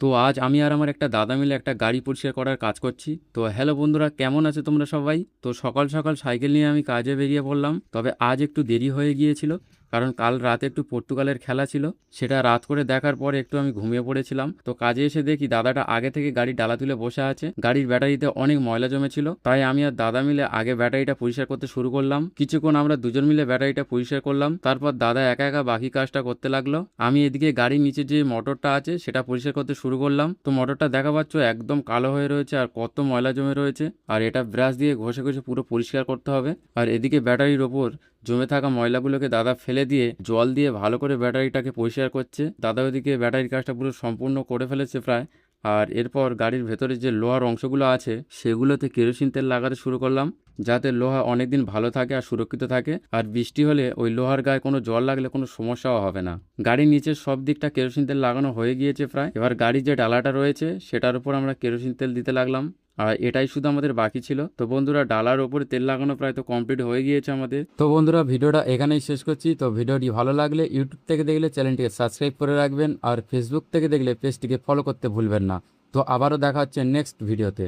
তো আজ আমি আর আমার একটা দাদা মিলে একটা গাড়ি পরিষ্কার করার কাজ করছি। তো হ্যালো বন্ধুরা, কেমন আছো তোমরা সবাই? তো সকাল সকাল সাইকেল নিয়ে আমি কাজে বেরিয়ে পড়লাম। তবে আজ একটু দেরি হয়ে গিয়েছিল, কারণ কাল রাতে একটু পর্তুগালের খেলা ছিল। সেটা রাত করে দেখার পরে একটু আমি ঘুমিয়ে পড়েছিলাম। তো কাজে এসে দেখি দাদাটা আগে থেকে গাড়ি ডালা তুলে বসে আছে। গাড়ির ব্যাটারিতে অনেক ময়লা জমেছিল, তাই আমি আর দাদা মিলে আগে ব্যাটারিটা পরিষ্কার করতে শুরু করলাম। কিছুক্ষণ আমরা দুজন মিলে ব্যাটারিটা পরিষ্কার করলাম, তারপর দাদা একা একা বাকি কাজটা করতে লাগলো। আমি এদিকে গাড়ির নিচে যে মোটরটা আছে সেটা পরিষ্কার করতে শুরু করলাম। তো মোটরটা দেখা পাচ্ছ একদম কালো হয়ে রয়েছে আর কত ময়লা জমে রয়েছে, আর এটা ব্রাশ দিয়ে ঘষে ঘষে পুরো পরিষ্কার করতে হবে। আর এদিকে ব্যাটারির ওপর জমে থাকা ময়লাগুলোকে দাদা ফেলে দিয়ে জল দিয়ে ভালো করে ব্যাটারিটাকে পরিষ্কার করছে। দাদা ওদিকে ব্যাটারির কাজটা পুরো সম্পূর্ণ করে ফেলেছে প্রায়। আর এরপর গাড়ির ভেতরে যে লোহার অংশগুলো আছে সেগুলোতে কেরোসিন তেল লাগাতে শুরু করলাম, যাতে লোহা অনেকদিন ভালো থাকে আর সুরক্ষিত থাকে। আর বৃষ্টি হলে ওই লোহার গায়ে কোনো জল লাগলে কোনো সমস্যাও হবে না। গাড়ির নিচের সব দিকটা কেরোসিন তেল লাগানো হয়ে গিয়েছে প্রায়। এবার গাড়ির যে ডালাটা রয়েছে সেটার উপর আমরা কেরোসিন তেল দিতে লাগলাম, আর এটাই শুধু আমাদের বাকি ছিল। তো বন্ধুরা, ডালার ওপরে তেল লাগানো প্রায় তো কমপ্লিট হয়ে গিয়েছে আমাদের। তো বন্ধুরা, ভিডিওটা এখানেই শেষ করছি। তো ভিডিওটি ভালো লাগলে ইউটিউব থেকে দেখলে চ্যানেলটিকে সাবস্ক্রাইব করে রাখবেন, আর ফেসবুক থেকে দেখলে পেজটিকে ফলো করতে ভুলবেন না। তো আবারও দেখা হচ্ছে নেক্সট ভিডিওতে।